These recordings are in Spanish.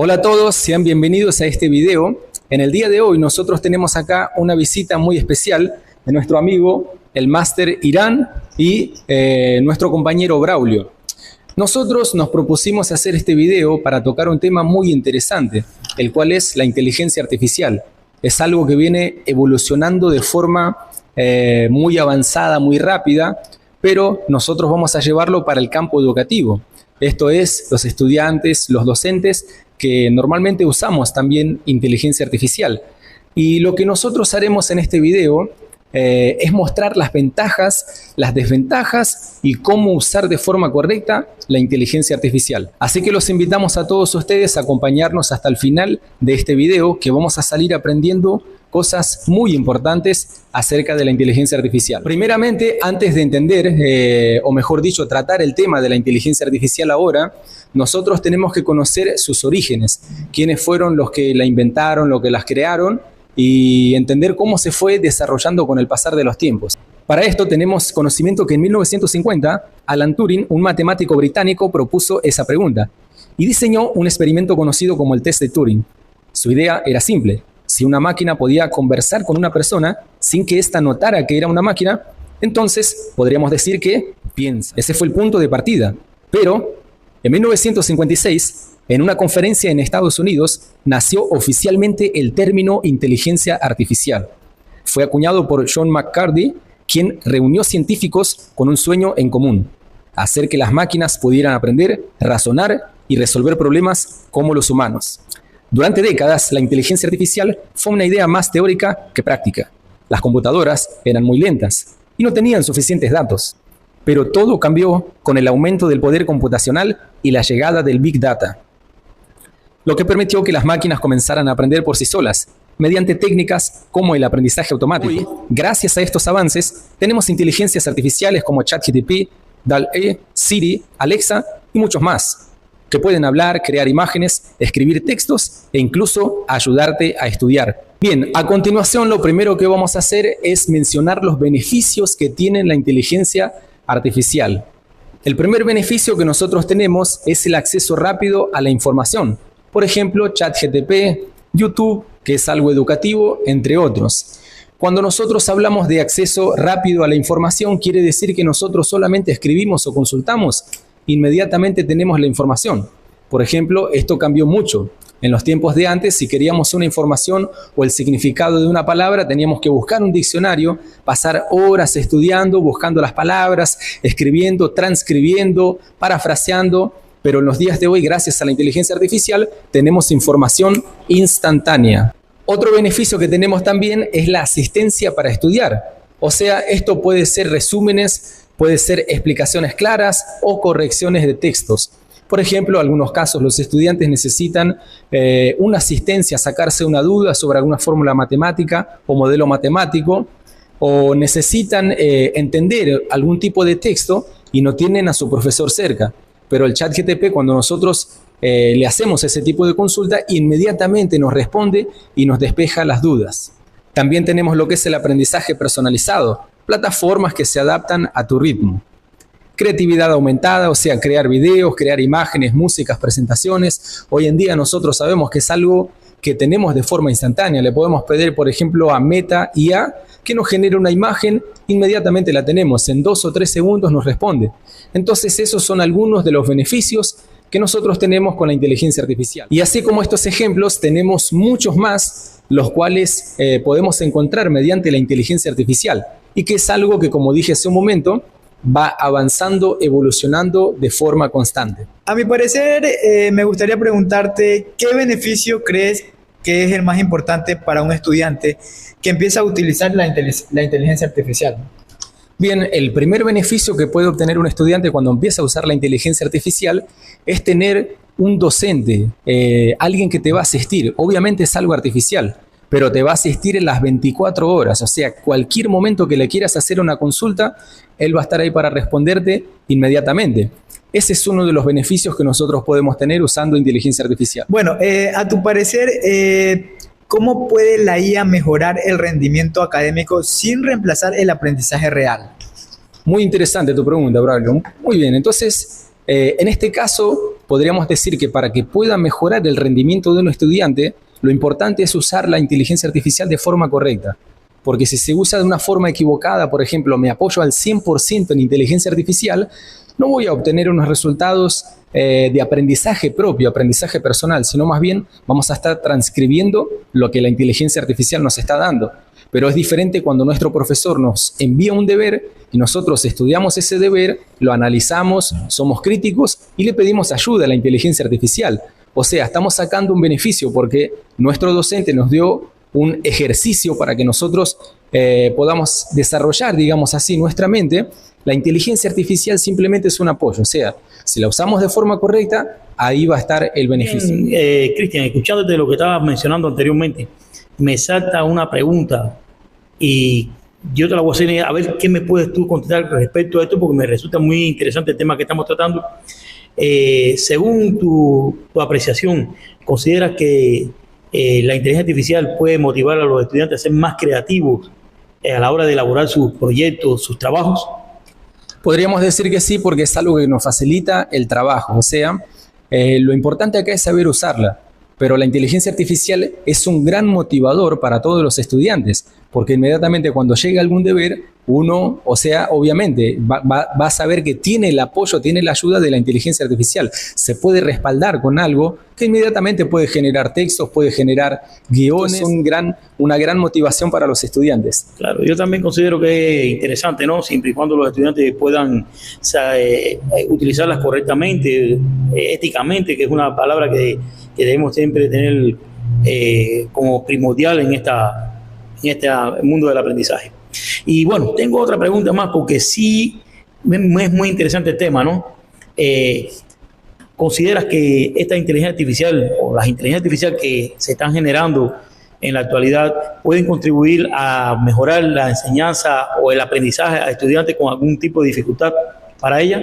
Hola a todos, sean bienvenidos a este video. En el día de hoy nosotros tenemos acá una visita muy especial de nuestro amigo, el Máster Irán y nuestro compañero Braulio. Nosotros nos propusimos hacer este video para tocar un tema muy interesante, el cual es la inteligencia artificial. Es algo que viene evolucionando de forma muy avanzada, muy rápida, pero nosotros vamos a llevarlo para el campo educativo. Esto es, los estudiantes, los docentes, que normalmente usamos también inteligencia artificial. Y lo que nosotros haremos en este video es mostrar las ventajas, las desventajas y cómo usar de forma correcta la inteligencia artificial. Así que los invitamos a todos ustedes a acompañarnos hasta el final de este video, que vamos a salir aprendiendo cosas muy importantes acerca de la inteligencia artificial. Primeramente, antes de entender, o mejor dicho, tratar el tema de la inteligencia artificial ahora, nosotros tenemos que conocer sus orígenes, quiénes fueron los que la inventaron, los que las crearon, y entender cómo se fue desarrollando con el pasar de los tiempos. Para esto tenemos conocimiento que en 1950, Alan Turing, un matemático británico, propuso esa pregunta y diseñó un experimento conocido como el test de Turing. Su idea era simple: si una máquina podía conversar con una persona sin que ésta notara que era una máquina, entonces podríamos decir que piensa. Ese fue el punto de partida. Pero en 1956, en una conferencia en Estados Unidos, nació oficialmente el término inteligencia artificial. Fue acuñado por John McCarthy, quien reunió científicos con un sueño en común: hacer que las máquinas pudieran aprender, razonar y resolver problemas como los humanos. Durante décadas, la inteligencia artificial fue una idea más teórica que práctica. Las computadoras eran muy lentas y no tenían suficientes datos. Pero todo cambió con el aumento del poder computacional y la llegada del Big Data, lo que permitió que las máquinas comenzaran a aprender por sí solas, mediante técnicas como el aprendizaje automático. Hoy, gracias a estos avances, tenemos inteligencias artificiales como ChatGPT, DALL-E, Siri, Alexa y muchos más, que pueden hablar, crear imágenes, escribir textos e incluso ayudarte a estudiar. Bien, a continuación lo primero que vamos a hacer es mencionar los beneficios que tiene la inteligencia artificial. El primer beneficio que nosotros tenemos es el acceso rápido a la información. Por ejemplo, ChatGPT, YouTube, que es algo educativo, entre otros. Cuando nosotros hablamos de acceso rápido a la información, quiere decir que nosotros solamente escribimos o consultamos, inmediatamente tenemos la información. Por ejemplo, esto cambió mucho. En los tiempos de antes, si queríamos una información o el significado de una palabra, teníamos que buscar un diccionario, pasar horas estudiando, buscando las palabras, escribiendo, transcribiendo, parafraseando. Pero en los días de hoy, gracias a la inteligencia artificial, tenemos información instantánea. Otro beneficio que tenemos también es la asistencia para estudiar. O sea, esto puede ser resúmenes, puede ser explicaciones claras o correcciones de textos. Por ejemplo, en algunos casos los estudiantes necesitan una asistencia a sacarse una duda sobre alguna fórmula matemática o modelo matemático, o necesitan entender algún tipo de texto y no tienen a su profesor cerca. Pero el ChatGPT, cuando nosotros le hacemos ese tipo de consulta, inmediatamente nos responde y nos despeja las dudas. También tenemos lo que es el aprendizaje personalizado, plataformas que se adaptan a tu ritmo. Creatividad aumentada, o sea, crear videos, crear imágenes, músicas, presentaciones. Hoy en día nosotros sabemos que es algo que tenemos de forma instantánea. Le podemos pedir, por ejemplo, a Meta IA que nos genere una imagen, inmediatamente la tenemos, en 2 o 3 segundos nos responde. Entonces esos son algunos de los beneficios que nosotros tenemos con la inteligencia artificial. Y así como estos ejemplos, tenemos muchos más, los cuales podemos encontrar mediante la inteligencia artificial, y que es algo que, como dije hace un momento, va avanzando, evolucionando de forma constante. A mi parecer, me gustaría preguntarte, ¿qué beneficio crees que es el más importante para un estudiante que empieza a utilizar la inteligencia artificial? Bien, el primer beneficio que puede obtener un estudiante cuando empieza a usar la inteligencia artificial es tener un docente, alguien que te va a asistir. Obviamente es algo artificial, pero te va a asistir en las 24 horas. O sea, cualquier momento que le quieras hacer una consulta, él va a estar ahí para responderte inmediatamente. Ese es uno de los beneficios que nosotros podemos tener usando inteligencia artificial. Bueno, a tu parecer, ¿cómo puede la IA mejorar el rendimiento académico sin reemplazar el aprendizaje real? Muy interesante tu pregunta, Braulio. Muy bien, entonces En este caso, podríamos decir que para que pueda mejorar el rendimiento de un estudiante, lo importante es usar la inteligencia artificial de forma correcta. Porque si se usa de una forma equivocada, por ejemplo, me apoyo al 100% en inteligencia artificial, no voy a obtener unos resultados de aprendizaje propio, aprendizaje personal, sino más bien vamos a estar transcribiendo lo que la inteligencia artificial nos está dando. Pero es diferente cuando nuestro profesor nos envía un deber y nosotros estudiamos ese deber, lo analizamos, somos críticos y le pedimos ayuda a la inteligencia artificial. O sea, estamos sacando un beneficio porque nuestro docente nos dio un ejercicio para que nosotros podamos desarrollar, digamos así, nuestra mente. La inteligencia artificial simplemente es un apoyo, o sea, si la usamos de forma correcta, ahí va a estar el beneficio. Cristian, escuchándote lo que estabas mencionando anteriormente, me salta una pregunta y yo te la voy a hacer, a ver qué me puedes tú contestar respecto a esto, porque me resulta muy interesante el tema que estamos tratando. Según tu apreciación, ¿consideras que la inteligencia artificial puede motivar a los estudiantes a ser más creativos a la hora de elaborar sus proyectos, sus trabajos? Podríamos decir que sí, porque es algo que nos facilita el trabajo. O sea, lo importante acá es saber usarla. Pero la inteligencia artificial es un gran motivador para todos los estudiantes, porque inmediatamente cuando llega algún deber, uno, o sea, obviamente va a saber que tiene el apoyo, tiene la ayuda de la inteligencia artificial. Se puede respaldar con algo que inmediatamente puede generar textos, puede generar guiones. Es una gran motivación para los estudiantes. Claro, yo también considero que es interesante, ¿no? Siempre y cuando los estudiantes puedan utilizarlas correctamente, éticamente, que es una palabra que debemos siempre tener como primordial en este mundo del aprendizaje. Y bueno, tengo otra pregunta más, porque sí es muy interesante el tema, ¿no? ¿Consideras que esta inteligencia artificial o las inteligencias artificiales que se están generando en la actualidad pueden contribuir a mejorar la enseñanza o el aprendizaje a estudiantes con algún tipo de dificultad para ella?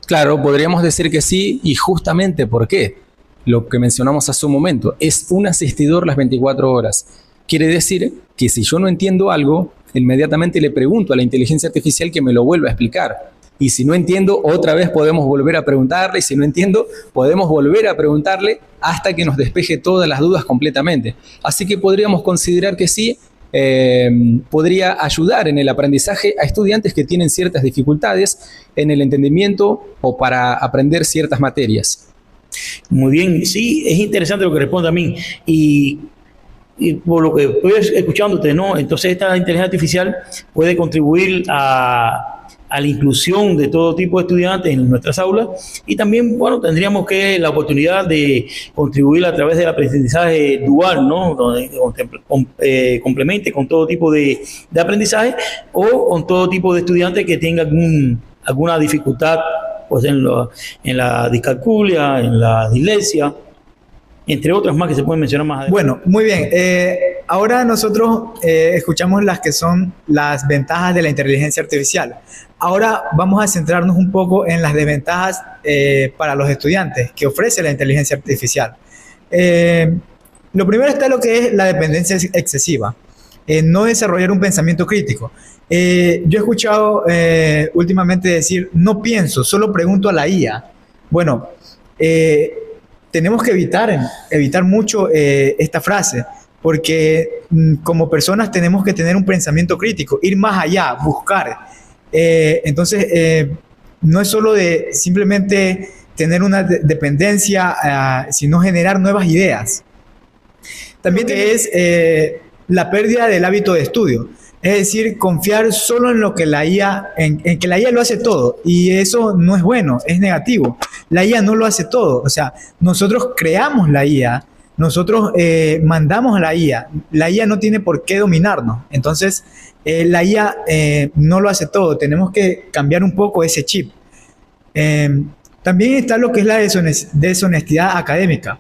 Claro, podríamos decir que sí, y justamente ¿por qué? Lo que mencionamos hace un momento, es un asistidor las 24 horas. Quiere decir que si yo no entiendo algo, inmediatamente le pregunto a la inteligencia artificial que me lo vuelva a explicar. Y si no entiendo, otra vez podemos volver a preguntarle, y si no entiendo, podemos volver a preguntarle hasta que nos despeje todas las dudas completamente. Así que podríamos considerar que sí, podría ayudar en el aprendizaje a estudiantes que tienen ciertas dificultades en el entendimiento o para aprender ciertas materias. Muy bien, sí, es interesante lo que responde a mí. Y por lo que estoy escuchándote, ¿no? Entonces esta inteligencia artificial puede contribuir a la inclusión de todo tipo de estudiantes en nuestras aulas, y también, bueno, tendríamos que la oportunidad de contribuir a través del aprendizaje dual, ¿no? Donde complemente con todo tipo de aprendizaje o con todo tipo de estudiantes que tengan alguna dificultad, pues en la discalculia, en la dislexia, entre otras más que se pueden mencionar más adelante. Bueno, muy bien. Ahora nosotros escuchamos las que son las ventajas de la inteligencia artificial. Ahora vamos a centrarnos un poco en las desventajas para los estudiantes que ofrece la inteligencia artificial. Lo primero está lo que es la dependencia excesiva. No desarrollar un pensamiento crítico. Yo he escuchado últimamente decir, no pienso, solo pregunto a la IA. Bueno, tenemos que evitar mucho esta frase, porque como personas tenemos que tener un pensamiento crítico, ir más allá, buscar. Entonces, no es solo de simplemente tener una dependencia, sino generar nuevas ideas. También es la pérdida del hábito de estudio. Es decir, confiar solo en lo que la IA, en que la IA lo hace todo, y eso no es bueno, es negativo. La IA no lo hace todo, o sea, nosotros creamos la IA, nosotros mandamos a la IA no tiene por qué dominarnos, entonces la IA no lo hace todo, tenemos que cambiar un poco ese chip. También está lo que es la deshonestidad académica,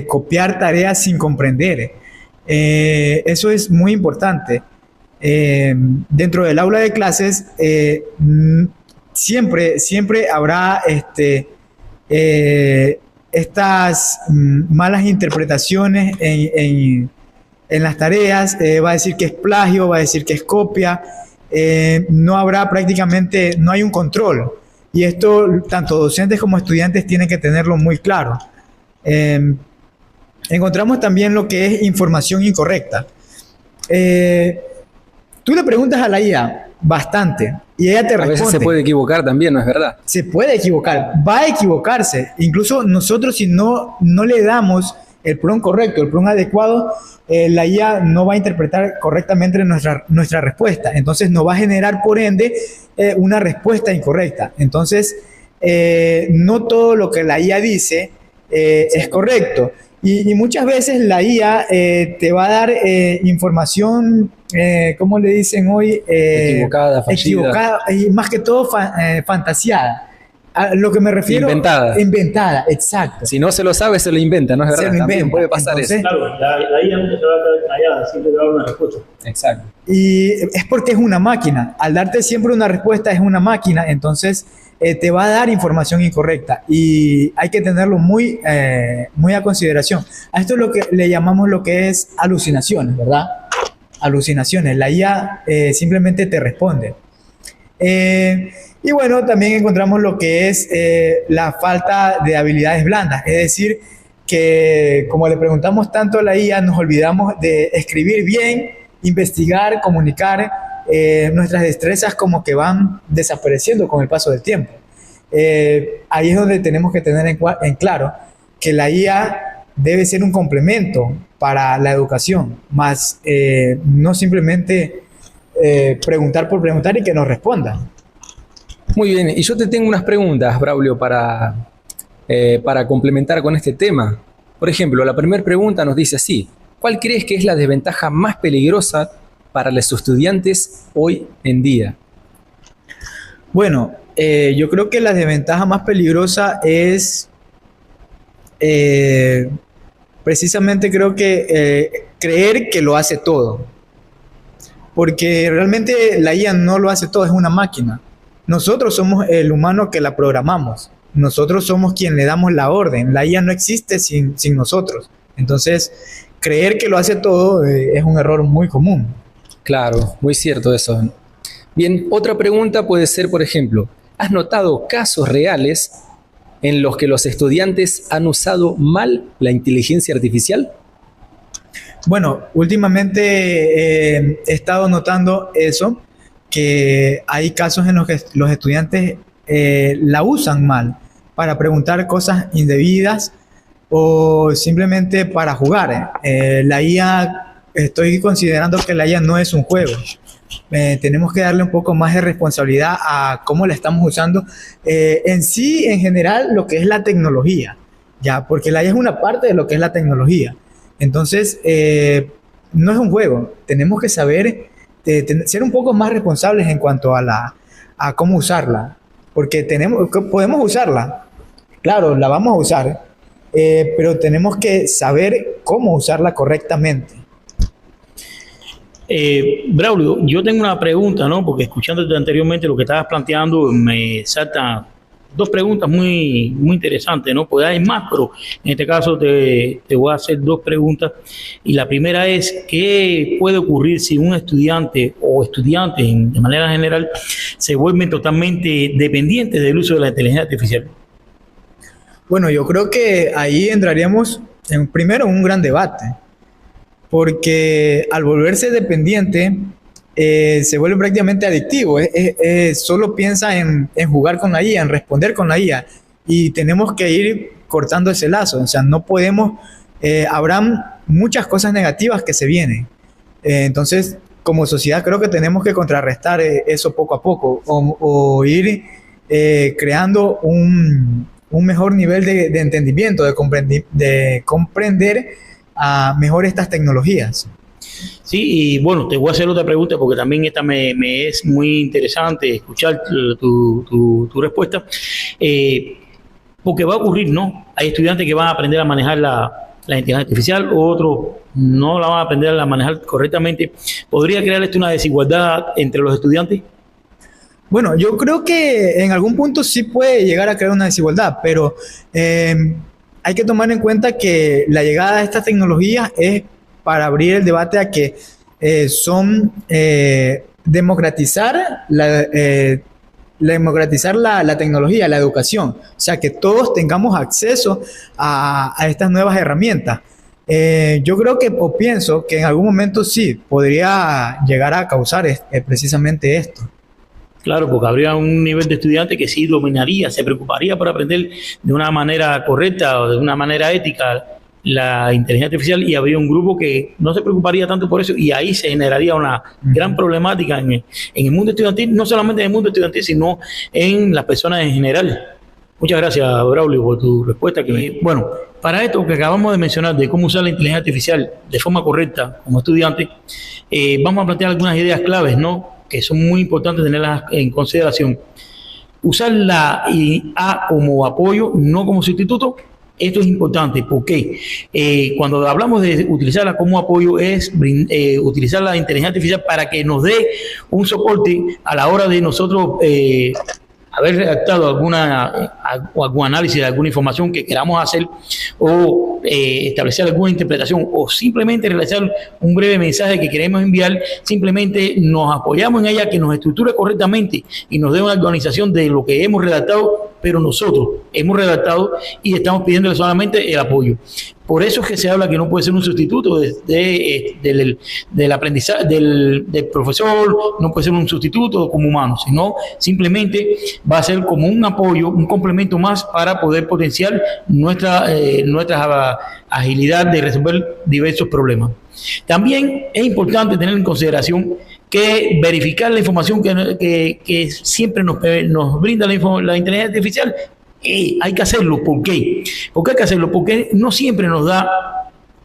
copiar tareas sin comprender, eso es muy importante. Dentro del aula de clases siempre habrá estas malas interpretaciones en las tareas. Va a decir que es plagio, va a decir que es copia, no hay un control, Y esto, tanto docentes como estudiantes tienen que tenerlo muy claro. Encontramos también lo que es información incorrecta. Tú le preguntas a la IA bastante y ella te responde. A veces se puede equivocar también, ¿no es verdad? Se puede equivocar, va a equivocarse. Incluso nosotros, si no le damos el prompt correcto, el prompt adecuado, la IA no va a interpretar correctamente nuestra respuesta. Entonces nos va a generar, por ende, una respuesta incorrecta. Entonces, no todo lo que la IA dice es correcto. Y muchas veces la IA te va a dar información, ¿cómo le dicen hoy? Equivocada, fallida. Equivocada y más que todo fantasiada. A lo que me refiero... Inventada. Inventada, exacto. Si no se lo sabe, se lo inventa, ¿no es verdad? Se lo inventa. También puede pasar. Entonces, eso. Claro, la IA nunca se va a quedar callada, siempre te va a dar una respuesta. Exacto. Y es porque es una máquina. Al darte siempre una respuesta es una máquina, entonces te va a dar información incorrecta y hay que tenerlo muy a consideración. A esto es lo que le llamamos lo que es alucinaciones, ¿verdad? Alucinaciones. La IA simplemente te responde. Y bueno, también encontramos lo que es la falta de habilidades blandas, es decir, que como le preguntamos tanto a la IA, nos olvidamos de escribir bien, investigar, comunicar. Nuestras destrezas como que van desapareciendo con el paso del tiempo. Ahí es donde tenemos que tener en claro que la IA debe ser un complemento para la educación, más no simplemente preguntar por preguntar y que nos respondan. Muy bien, y yo te tengo unas preguntas, Braulio, para complementar con este tema. Por ejemplo, la primera pregunta nos dice así: ¿cuál crees que es la desventaja más peligrosa para los estudiantes hoy en día? Bueno, yo creo que la desventaja más peligrosa es precisamente creo que creer que lo hace todo. Porque realmente la IA no lo hace todo, es una máquina. Nosotros somos el humano que la programamos. Nosotros somos quien le damos la orden. La IA no existe sin nosotros. Entonces, creer que lo hace todo es un error muy común. Claro, muy cierto eso. Bien, otra pregunta puede ser, por ejemplo, ¿has notado casos reales en los que los estudiantes han usado mal la inteligencia artificial? Bueno, últimamente he estado notando eso, que hay casos en los que los estudiantes la usan mal para preguntar cosas indebidas o simplemente para jugar. La IA, estoy considerando que la IA no es un juego. Tenemos que darle un poco más de responsabilidad a cómo la estamos usando en sí, en general, lo que es la tecnología, ya, porque la IA es una parte de lo que es la tecnología. Entonces, no es un juego. Tenemos que saber ser un poco más responsables en cuanto a cómo usarla, porque podemos usarla, claro, la vamos a usar, pero tenemos que saber cómo usarla correctamente. Braulio, yo tengo una pregunta, ¿no? Porque escuchándote anteriormente lo que estabas planteando, me saltan dos preguntas muy, muy interesantes, ¿no? Pues hay más, pero en este caso te voy a hacer dos preguntas. Y la primera es, ¿qué puede ocurrir si un estudiante o estudiantes de manera general se vuelven totalmente dependientes del uso de la inteligencia artificial? Bueno, yo creo que ahí entraríamos primero en un gran debate, porque al volverse dependiente se vuelve prácticamente adictivo. Solo piensa en jugar con la IA, en responder con la IA, y tenemos que ir cortando ese lazo. O sea, no podemos, habrán muchas cosas negativas que se vienen. Entonces, como sociedad creo que tenemos que contrarrestar eso poco a poco o ir creando un mejor nivel de entendimiento, de comprender mejor estas tecnologías. Sí, y bueno, te voy a hacer otra pregunta porque también esta me es muy interesante escuchar tu respuesta, porque va a ocurrir, ¿no? Hay estudiantes que van a aprender a manejar la inteligencia artificial, otros no la van a aprender a manejar correctamente. ¿Podría crear esto una desigualdad entre los estudiantes? Bueno, yo creo que en algún punto sí puede llegar a crear una desigualdad, pero hay que tomar en cuenta que la llegada de estas tecnologías es para abrir el debate a que son democratizar democratizar la tecnología, la educación, o sea, que todos tengamos acceso a estas nuevas herramientas. Yo creo que, o pienso que en algún momento sí podría llegar a causar precisamente esto. Claro, porque habría un nivel de estudiante que sí dominaría, se preocuparía por aprender de una manera correcta o de una manera ética la inteligencia artificial, y habría un grupo que no se preocuparía tanto por eso, y ahí se generaría una gran problemática en el mundo estudiantil, no solamente en el mundo estudiantil, sino en las personas en general. Muchas gracias, Braulio, por tu respuesta. Bueno, para esto que acabamos de mencionar de cómo usar la inteligencia artificial de forma correcta como estudiante, vamos a plantear algunas ideas claves, ¿no?, que son muy importantes tenerlas en consideración. Usar la IA como apoyo, no como sustituto. Esto es importante porque cuando hablamos de utilizarla como apoyo es utilizar la inteligencia artificial para que nos dé un soporte a la hora de nosotros haber redactado algún análisis de alguna información que queramos hacer, o establecer alguna interpretación, o simplemente realizar un breve mensaje que queremos enviar. Simplemente nos apoyamos en ella, que nos estructure correctamente y nos dé una organización de lo que hemos redactado, pero nosotros hemos redactado y estamos pidiéndole solamente el apoyo. Por eso es que se habla que no puede ser un sustituto del aprendizaje del profesor, no puede ser un sustituto como humano, sino simplemente va a ser como un apoyo, un complemento más para poder potenciar nuestra agilidad de resolver diversos problemas. También es importante tener en consideración que verificar la información que siempre nos brinda la inteligencia artificial. Hay que hacerlo. ¿Por qué? ¿Por qué hay que hacerlo? Porque no siempre nos da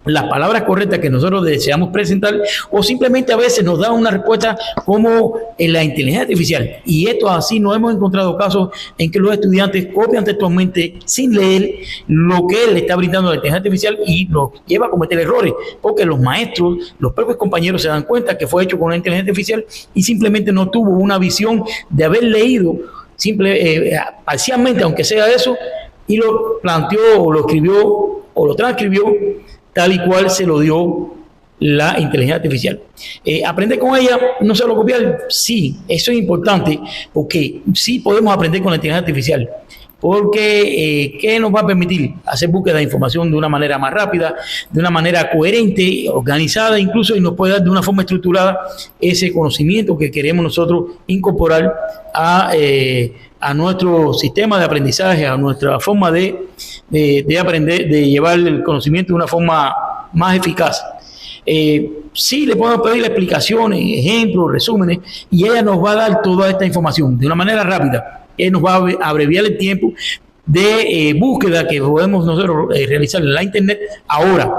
las palabras correctas que nosotros deseamos presentar, o simplemente a veces nos da una respuesta como en la inteligencia artificial. Y esto así, nos hemos encontrado casos en que los estudiantes copian textualmente sin leer lo que él está brindando a la inteligencia artificial, y nos lleva a cometer errores, porque los maestros, los propios compañeros se dan cuenta que fue hecho con la inteligencia artificial y simplemente no tuvo una visión de haber leído parcialmente, aunque sea eso, y lo planteó o lo escribió o lo transcribió tal y cual se lo dio la inteligencia artificial. Aprender con ella, no solo copiar, sí, eso es importante, porque sí podemos aprender con la inteligencia artificial, porque ¿qué nos va a permitir? Hacer búsqueda de información de una manera más rápida, de una manera coherente, organizada incluso, y nos puede dar de una forma estructurada ese conocimiento que queremos nosotros incorporar a nuestro sistema de aprendizaje, a nuestra forma de aprender, de llevar el conocimiento de una forma más eficaz. Sí, le podemos pedir explicaciones, ejemplos, resúmenes, y ella nos va a dar toda esta información de una manera rápida. Ella nos va a abreviar el tiempo de búsqueda que podemos nosotros realizar en la internet ahora.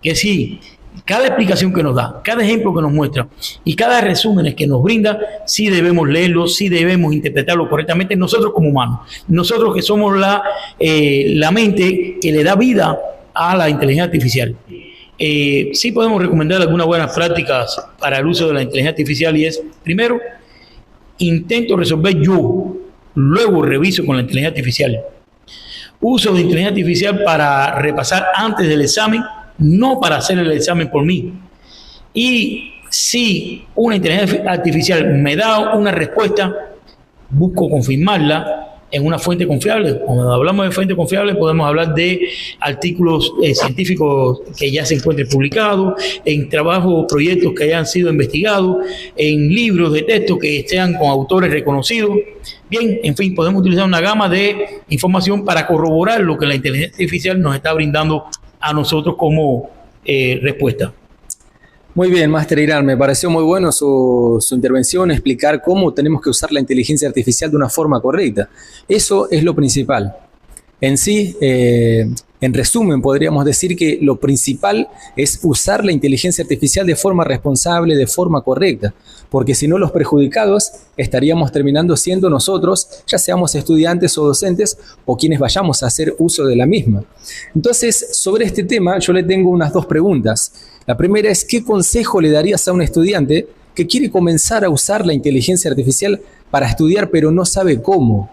Que sí, cada explicación que nos da, cada ejemplo que nos muestra y cada resumen que nos brinda, sí debemos leerlo, sí debemos interpretarlo correctamente nosotros como humanos. Nosotros que somos la mente que le da vida a la inteligencia artificial. Sí podemos recomendar algunas buenas prácticas para el uso de la inteligencia artificial, y es, primero, intento resolver yo, luego reviso con la inteligencia artificial. Uso de inteligencia artificial para repasar antes del examen, no para hacer el examen por mí. Y si una inteligencia artificial me da una respuesta, busco confirmarla en una fuente confiable. Cuando hablamos de fuente confiable, podemos hablar de artículos científicos que ya se encuentren publicados, en trabajos o proyectos que hayan sido investigados, en libros de texto que sean con autores reconocidos. Bien, en fin, podemos utilizar una gama de información para corroborar lo que la inteligencia artificial nos está brindando a nosotros como respuesta. Muy bien, Máster Irán, me pareció muy bueno su intervención, explicar cómo tenemos que usar la inteligencia artificial de una forma correcta. Eso es lo principal. En sí, en resumen, podríamos decir que lo principal es usar la inteligencia artificial de forma responsable, de forma correcta, porque si no, los perjudicados estaríamos terminando siendo nosotros, ya seamos estudiantes o docentes o quienes vayamos a hacer uso de la misma. Entonces, sobre este tema, yo le tengo unas dos preguntas. La primera es, ¿qué consejo le darías a un estudiante que quiere comenzar a usar la inteligencia artificial para estudiar pero no sabe cómo?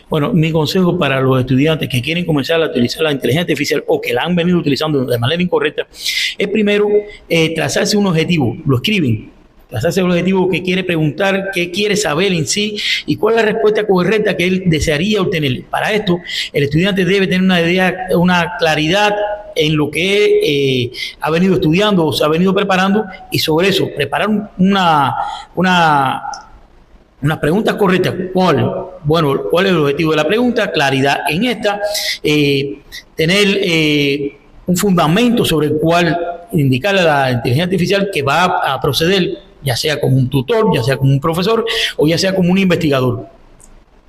Bueno, mi consejo para los estudiantes que quieren comenzar a utilizar la inteligencia artificial o que la han venido utilizando de manera incorrecta es, primero, trazarse un objetivo. Lo escriben, trazarse el objetivo que quiere preguntar, qué quiere saber en sí y cuál es la respuesta correcta que él desearía obtener. Para esto, el estudiante debe tener una idea, una claridad en lo que ha venido estudiando o se ha venido preparando, y sobre eso preparar unas preguntas correctas. ¿Cuál es el objetivo de la pregunta? Claridad en esta, tener un fundamento sobre el cual indicar a la inteligencia artificial que va a proceder, ya sea como un tutor, ya sea como un profesor o ya sea como un investigador.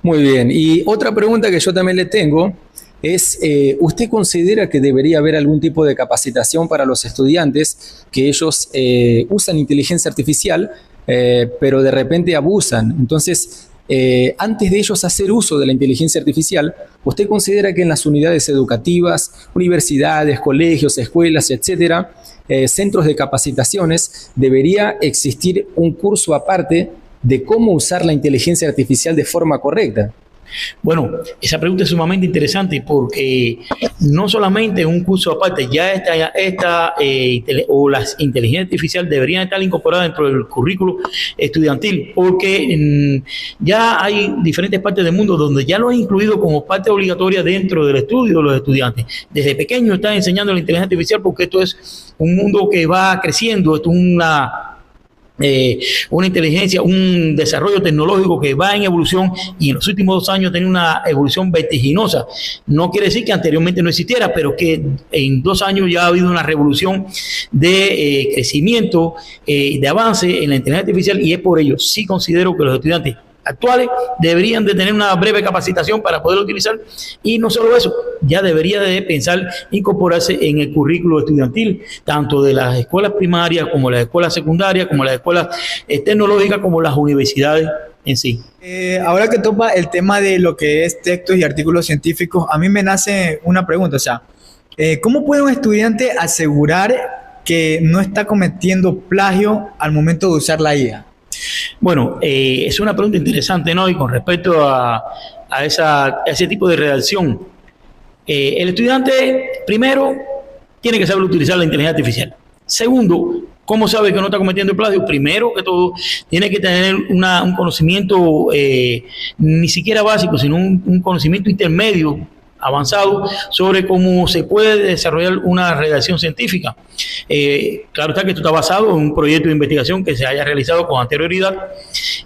Muy bien. Y otra pregunta que yo también le tengo es, ¿usted considera que debería haber algún tipo de capacitación para los estudiantes que ellos usan inteligencia artificial, pero de repente abusan? Entonces, antes de ellos hacer uso de la inteligencia artificial, ¿usted considera que en las unidades educativas, universidades, colegios, escuelas, etcétera, centros de capacitaciones, debería existir un curso aparte de cómo usar la inteligencia artificial de forma correcta? Bueno, esa pregunta es sumamente interesante porque no solamente un curso aparte, ya las inteligencias artificiales deberían estar incorporadas dentro del currículo estudiantil, porque ya hay diferentes partes del mundo donde ya lo han incluido como parte obligatoria dentro del estudio de los estudiantes. Desde pequeños están enseñando la inteligencia artificial porque esto es un mundo que va creciendo, esto es una inteligencia, un desarrollo tecnológico que va en evolución, y en los últimos 2 años tiene una evolución vertiginosa. No quiere decir que anteriormente no existiera, pero que en 2 años ya ha habido una revolución de crecimiento, de avance en la inteligencia artificial, y es por ello sí considero que los estudiantes actuales deberían de tener una breve capacitación para poder utilizar, y no solo eso, ya debería de pensar incorporarse en el currículo estudiantil, tanto de las escuelas primarias como las escuelas secundarias, como las escuelas tecnológicas, como las universidades en sí. Ahora que topa el tema de lo que es textos y artículos científicos, a mí me nace una pregunta, o sea, ¿cómo puede un estudiante asegurar que no está cometiendo plagio al momento de usar la IA? Bueno, es una pregunta interesante, ¿no? Y con respecto a ese tipo de redacción, el estudiante, primero, tiene que saber utilizar la inteligencia artificial. Segundo, ¿cómo sabe que no está cometiendo plagio? Primero que todo, tiene que tener un conocimiento ni siquiera básico, sino un conocimiento intermedio, avanzado, sobre cómo se puede desarrollar una redacción científica. Claro está que esto está basado en un proyecto de investigación que se haya realizado con anterioridad,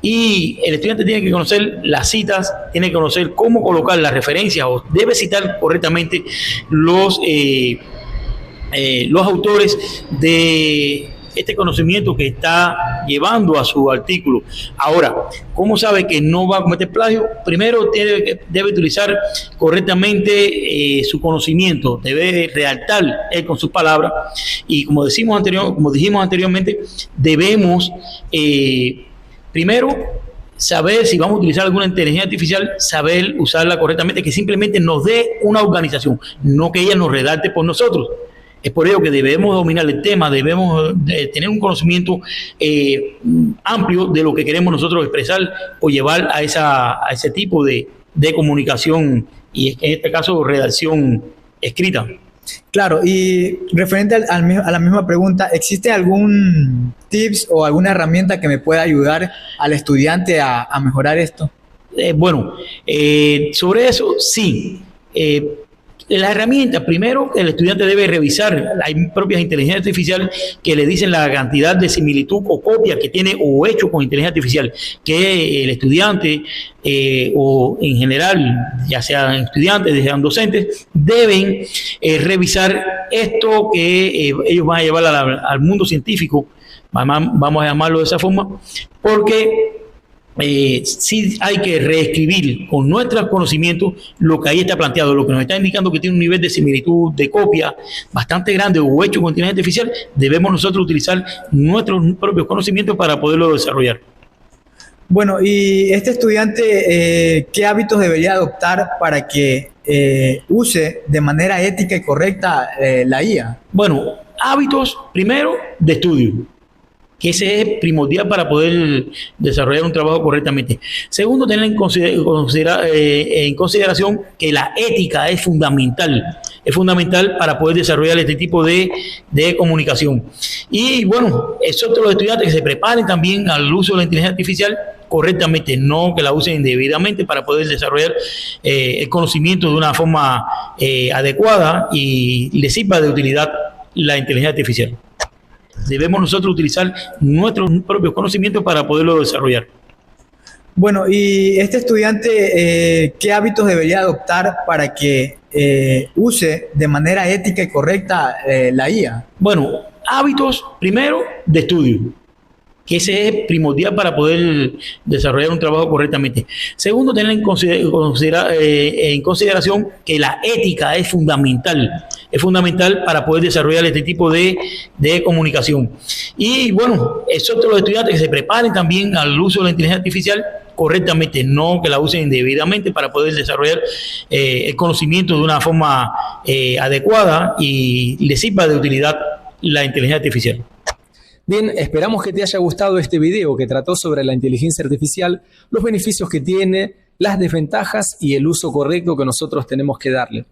y el estudiante tiene que conocer las citas, tiene que conocer cómo colocar las referencias, o debe citar correctamente los autores de este conocimiento que está llevando a su artículo. Ahora, ¿cómo sabe que no va a cometer plagio? Primero, debe utilizar correctamente su conocimiento, debe redactar él con sus palabras, y como dijimos anteriormente, debemos primero saber si vamos a utilizar alguna inteligencia artificial, saber usarla correctamente, que simplemente nos dé una organización, no que ella nos redacte por nosotros. Es por ello que debemos dominar el tema, debemos tener un conocimiento amplio de lo que queremos nosotros expresar o llevar a ese tipo de comunicación, y en este caso redacción escrita. Claro, y referente a la misma pregunta, ¿existe algún tips o alguna herramienta que me pueda ayudar al estudiante a mejorar esto? Sobre eso sí. La herramienta, primero, el estudiante debe revisar. Hay propias inteligencias artificiales que le dicen la cantidad de similitud o copia que tiene o hecho con inteligencia artificial, que el estudiante o en general, ya sean estudiantes, ya sean docentes, deben revisar esto que ellos van a llevar al mundo científico, vamos a llamarlo de esa forma, porque sí hay que reescribir con nuestros conocimientos lo que ahí está planteado, lo que nos está indicando que tiene un nivel de similitud, de copia bastante grande o hecho con inteligencia artificial. Debemos nosotros utilizar nuestros propios conocimientos para poderlo desarrollar. Bueno, y este estudiante, ¿qué hábitos debería adoptar para que use de manera ética y correcta la IA? Bueno, hábitos primero de estudio. que ese es primordial para poder desarrollar un trabajo correctamente. Segundo, tener en consideración que la ética es fundamental para poder desarrollar este tipo de comunicación. Y bueno, exhorto a los estudiantes que se preparen también al uso de la inteligencia artificial correctamente, no que la usen indebidamente, para poder desarrollar el conocimiento de una forma adecuada y les sirva de utilidad la inteligencia artificial. Debemos nosotros utilizar nuestros propios conocimientos para poderlo desarrollar. Bueno, y este estudiante, ¿qué hábitos debería adoptar para que use de manera ética y correcta la IA? Bueno, hábitos primero de estudio, que ese es primordial para poder desarrollar un trabajo correctamente. Segundo, tener en consideración que la ética es fundamental para poder desarrollar este tipo de comunicación. Y bueno, exhorto a los estudiantes que se preparen también al uso de la inteligencia artificial correctamente, no que la usen indebidamente, para poder desarrollar el conocimiento de una forma adecuada y les sirva de utilidad la inteligencia artificial. Bien, esperamos que te haya gustado este video que trató sobre la inteligencia artificial, los beneficios que tiene, las desventajas y el uso correcto que nosotros tenemos que darle.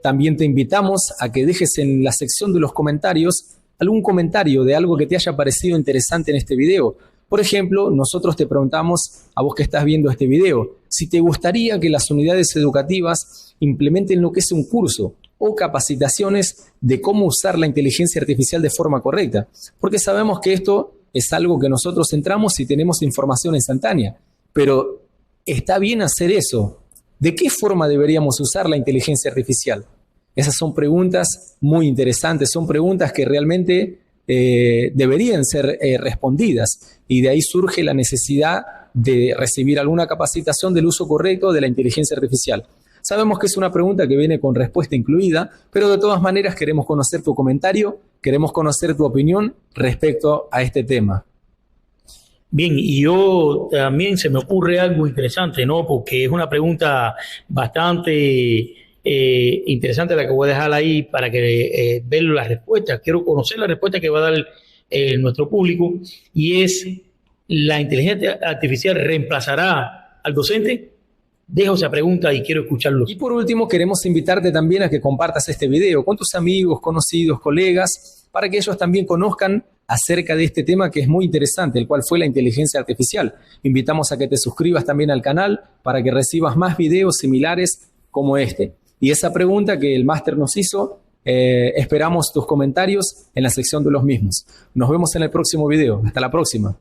También te invitamos a que dejes en la sección de los comentarios algún comentario de algo que te haya parecido interesante en este video. Por ejemplo, nosotros te preguntamos a vos que estás viendo este video, si te gustaría que las unidades educativas implementen lo que es un curso o capacitaciones de cómo usar la inteligencia artificial de forma correcta, porque sabemos que esto es algo que nosotros entramos si tenemos información instantánea, pero ¿está bien hacer eso? ¿De qué forma deberíamos usar la inteligencia artificial? Esas son preguntas muy interesantes, son preguntas que realmente deberían ser respondidas, y de ahí surge la necesidad de recibir alguna capacitación del uso correcto de la inteligencia artificial. Sabemos que es una pregunta que viene con respuesta incluida, pero de todas maneras queremos conocer tu comentario, queremos conocer tu opinión respecto a este tema. Bien, y yo también se me ocurre algo interesante, ¿no? Porque es una pregunta bastante interesante la que voy a dejar ahí para que vean las respuestas. Quiero conocer la respuesta que va a dar nuestro público, y es: ¿la inteligencia artificial reemplazará al docente? Dejo esa pregunta y quiero escucharlo. Y por último, queremos invitarte también a que compartas este video con tus amigos, conocidos, colegas, para que ellos también conozcan acerca de este tema que es muy interesante, el cual fue la inteligencia artificial. Invitamos a que te suscribas también al canal para que recibas más videos similares como este. Y esa pregunta que el máster nos hizo, esperamos tus comentarios en la sección de los mismos. Nos vemos en el próximo video. Hasta la próxima.